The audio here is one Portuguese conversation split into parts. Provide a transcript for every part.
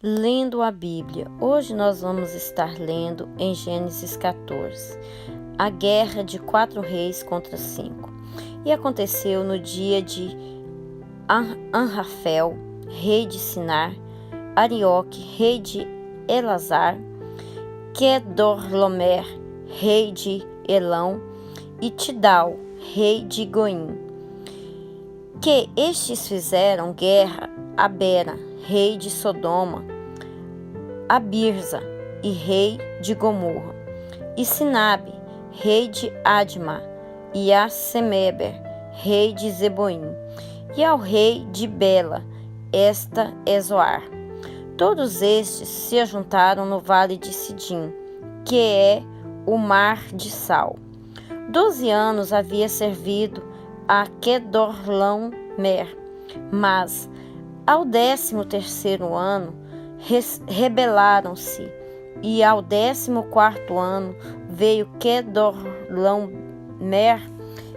Lendo a Bíblia. Hoje nós vamos estar lendo em Gênesis 14, a guerra de 4 reis contra 5. E aconteceu no dia de Anrafel, rei de Sinar, Arioque, rei de Elazar, Quedorlomer, rei de Elão, e Tidal, rei de Goim, que estes fizeram guerra a Bera, rei de Sodoma, a Birza, e rei de Gomorra, e Sinabe, rei de Adma, e a Semeber, rei de Zeboim, e ao rei de Bela, esta é Zoar. Todos estes se ajuntaram no vale de Sidim, que é o mar de Sal. 12 anos havia servido a Quedorlaomer, mas ao 13º ano rebelaram-se, e ao 14º ano veio Quedorlaomer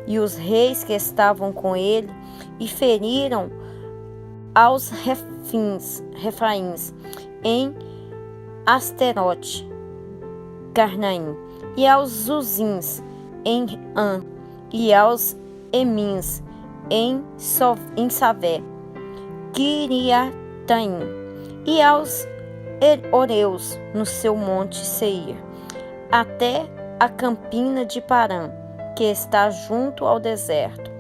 e os reis que estavam com ele e feriram aos Refaíns em Asterote, Carnaim, e aos Zuzins em An, e aos Emins em Savé, Quiriataim, e aos Oreus no seu monte Seir, até a campina de Parã, que está junto ao deserto.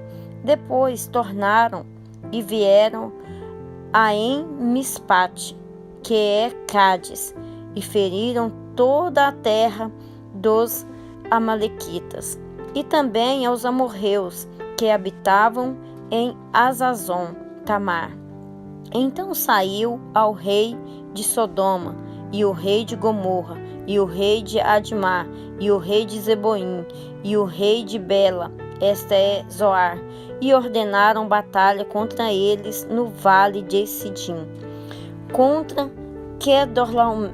Depois tornaram e vieram a Mispate, que é Cádiz, e feriram toda a terra dos amalequitas, e também aos amorreus que habitavam em Azazon Tamar. Então saiu ao rei de Sodoma, e o rei de Gomorra, e o rei de Admá, e o rei de Zeboim, e o rei de Bela, esta é Zoar, e ordenaram batalha contra eles no vale de Sidim, contra Quedorloamer,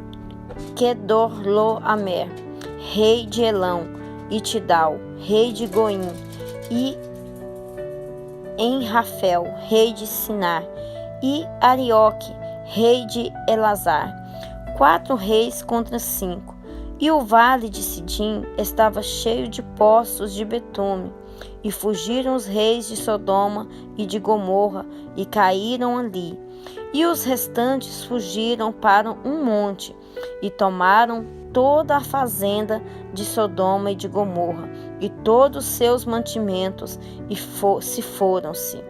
rei de Elão, e Tidal, rei de Goim, e Enrafel, rei de Sinar, e Arioque, rei de Elazar. 4 reis contra 5. E o vale de Sidim estava cheio de poços de betume, e fugiram os reis de Sodoma e de Gomorra, e caíram ali. E os restantes fugiram para um monte, e tomaram toda a fazenda de Sodoma e de Gomorra, e todos os seus mantimentos, e foram-se.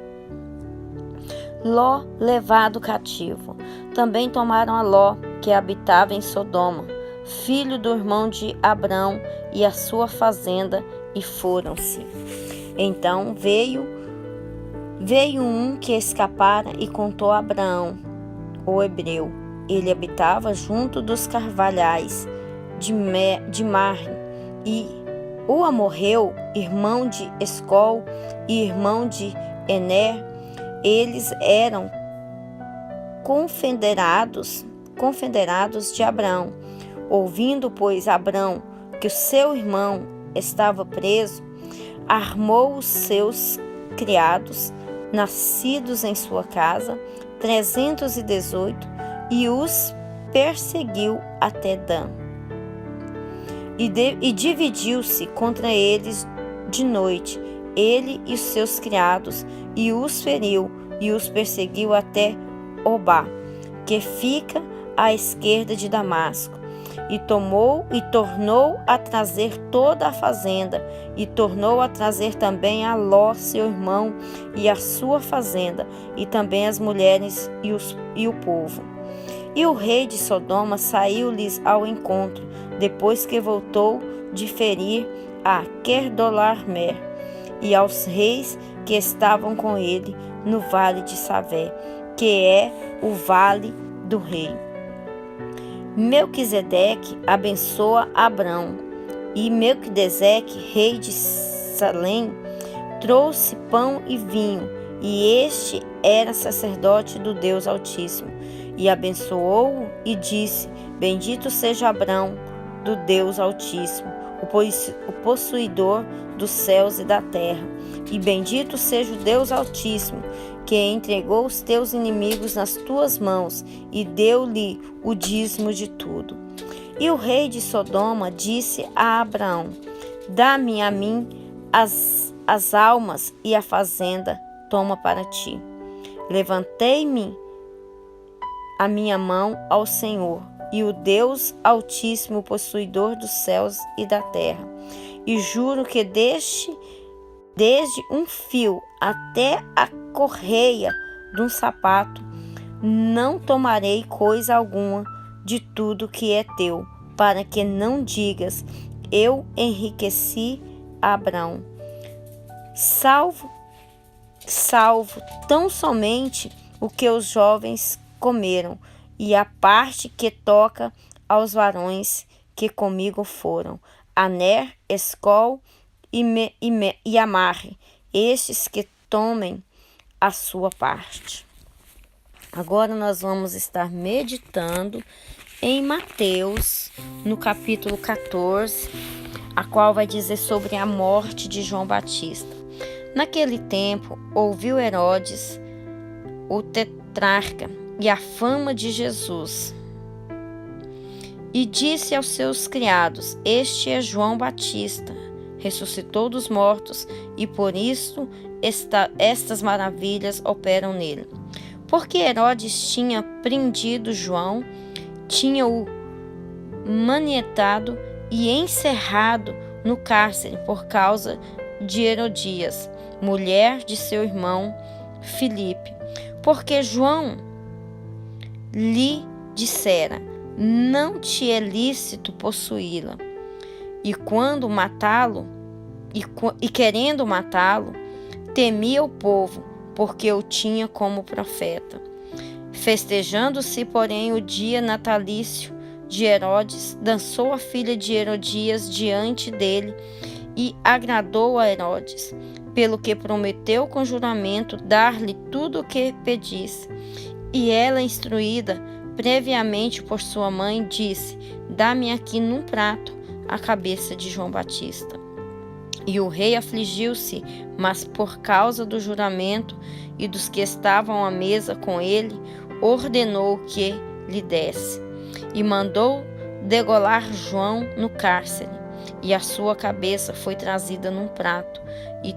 Ló levado cativo. Também tomaram a Ló, que habitava em Sodoma, filho do irmão de Abrão, e a sua fazenda, e foram-se. Então veio um que escapara e contou a Abraão, o hebreu. Ele habitava junto dos carvalhais de Mamre, e o amorreu, irmão de Escol e irmão de Ener, eles eram confederados de Abrão. Ouvindo, pois, Abrão que o seu irmão estava preso, armou os seus criados, nascidos em sua casa, 318, e os perseguiu até Dan. E dividiu-se contra eles de noite, ele e os seus criados, e os feriu, e os perseguiu até Obá, que fica à esquerda de Damasco. E tornou a trazer toda a fazenda, e tornou a trazer também a Ló, seu irmão, e a sua fazenda, e também as mulheres e o povo. E o rei de Sodoma saiu-lhes ao encontro, depois que voltou de ferir a Quedorlaomer, e aos reis que estavam com ele no vale de Savé, que é o vale do rei. Melquisedeque abençoa Abrão, e Melquisedeque, rei de Salém, trouxe pão e vinho, e este era sacerdote do Deus Altíssimo, e abençoou-o e disse: Bendito seja Abrão do Deus Altíssimo, o possuidor dos céus e da terra, e bendito seja o Deus Altíssimo, que entregou os teus inimigos nas tuas mãos e deu-lhe o dízimo de tudo. E o rei de Sodoma disse a Abraão: dá-me a mim as almas e a fazenda, toma para ti. Levantei-me a minha mão ao Senhor, e o Deus Altíssimo, possuidor dos céus e da terra, e juro que desde um fio até a correia de um sapato, não tomarei coisa alguma de tudo que é teu, para que não digas: eu enriqueci Abraão. Salvo tão somente o que os jovens comeram, e a parte que toca aos varões que comigo foram, Aner, Escol e Amarre, estes que tomem a sua parte. Agora nós vamos estar meditando em Mateus, no capítulo 14, a qual vai dizer sobre a morte de João Batista. Naquele tempo, ouviu Herodes, o tetrarca, e a fama de Jesus, e disse aos seus criados: este é João Batista, ressuscitou dos mortos, e por isso estas maravilhas operam nele. Porque Herodes tinha prendido João, tinha-o manietado e encerrado no cárcere por causa de Herodias, mulher de seu irmão Filipe, porque João lhe dissera: não te é lícito possuí-la. E quando matá-lo, e querendo matá-lo, temia o povo, porque o tinha como profeta. Festejando-se, porém, o dia natalício de Herodes, dançou a filha de Herodias diante dele e agradou a Herodes, pelo que prometeu com juramento dar-lhe tudo o que pedisse. E ela, instruída previamente por sua mãe, disse: dá-me aqui num prato a cabeça de João Batista. E o rei afligiu-se, mas por causa do juramento e dos que estavam à mesa com ele, ordenou que lhe desse. E mandou degolar João no cárcere, e a sua cabeça foi trazida num prato e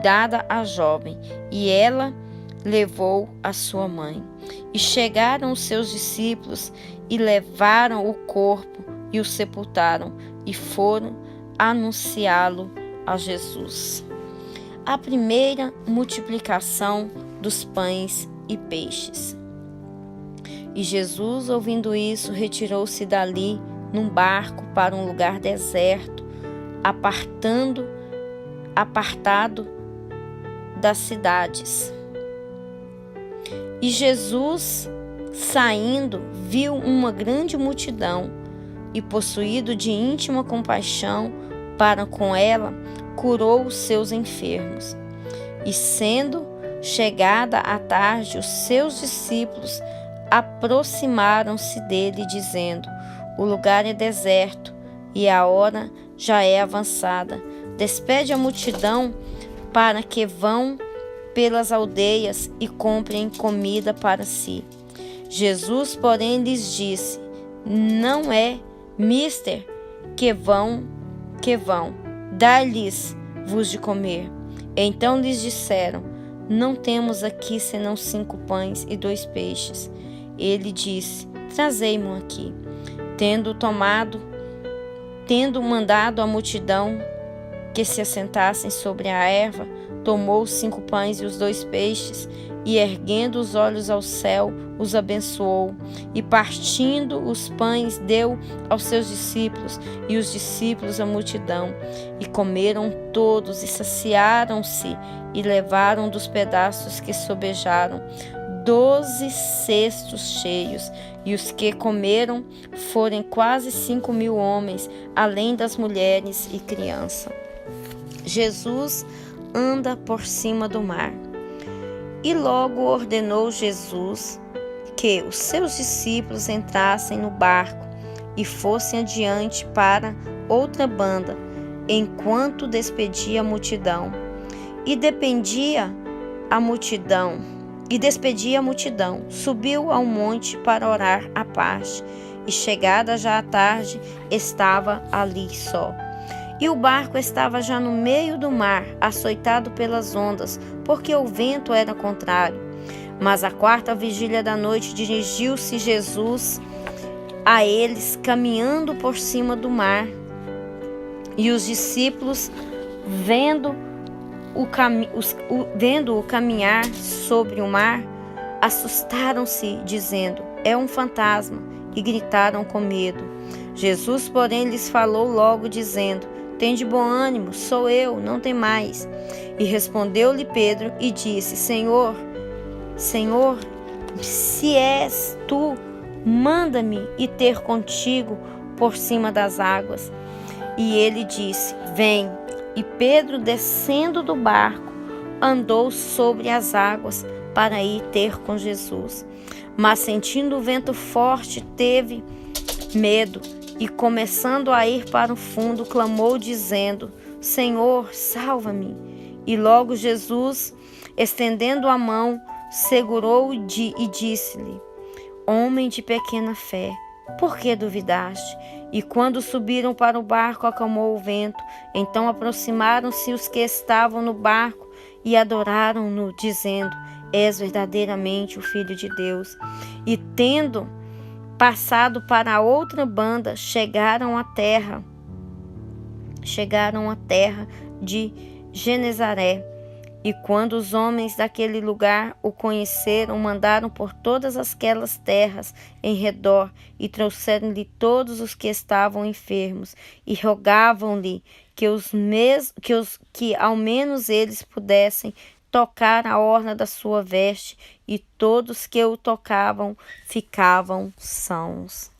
dada à jovem, e ela levou a sua mãe. E chegaram os seus discípulos e levaram o corpo e o sepultaram, e foram anunciá-lo a Jesus. A primeira multiplicação dos pães e peixes. E Jesus, ouvindo isso, retirou-se dali num barco para um lugar deserto, apartado das cidades. E Jesus, saindo, viu uma grande multidão e, possuído de íntima compaixão para com ela, curou os seus enfermos. E, sendo chegada a tarde, os seus discípulos aproximaram-se dele, dizendo: o lugar é deserto e a hora já é avançada. Despede a multidão para que vão pelas aldeias e comprem comida para si. Jesus, porém, lhes disse: não é mister que vão, dá-lhes-vos de comer. Então lhes disseram: não temos aqui senão 5 pães e 2 peixes. Ele disse: trazei-mo aqui. Tendo mandado a multidão que se assentassem sobre a erva, tomou os 5 pães e os 2 peixes, e erguendo os olhos ao céu, os abençoou, e partindo os pães, deu aos seus discípulos, e os discípulos à multidão. E comeram todos, e saciaram-se, e levaram dos pedaços que sobejaram 12 cestos cheios, e os que comeram foram quase 5.000 homens, além das mulheres e crianças. Jesus anda por cima do mar. E logo ordenou Jesus que os seus discípulos entrassem no barco e fossem adiante para outra banda, enquanto despedia a multidão. E despendia a multidão, subiu ao monte para orar à parte, e chegada já a tarde, estava ali só. E o barco estava já no meio do mar, açoitado pelas ondas, porque o vento era contrário. Mas à quarta vigília da noite dirigiu-se Jesus a eles, caminhando por cima do mar. E os discípulos, vendo-o caminhar sobre o mar, assustaram-se, dizendo: é um fantasma, e gritaram com medo. Jesus, porém, lhes falou logo, dizendo: tende bom ânimo, sou eu, não temais. E respondeu-lhe Pedro e disse: Senhor, se és tu, manda-me ir ter contigo por cima das águas. E ele disse: vem. E Pedro, descendo do barco, andou sobre as águas para ir ter com Jesus. Mas sentindo o vento forte, teve medo e, começando a ir para o fundo, clamou dizendo: Senhor, salva-me. E logo Jesus, estendendo a mão, segurou-o e disse-lhe: homem de pequena fé, por que duvidaste? E quando subiram para o barco, acalmou o vento. Então aproximaram-se os que estavam no barco e adoraram-no, dizendo: és verdadeiramente o Filho de Deus. E tendo passado para a outra banda, chegaram à terra de Genezaré. E quando os homens daquele lugar o conheceram, mandaram por todas aquelas terras em redor e trouxeram-lhe todos os que estavam enfermos e rogavam-lhe que ao menos eles pudessem tocar a orla da sua veste, e todos que o tocavam ficavam sãos.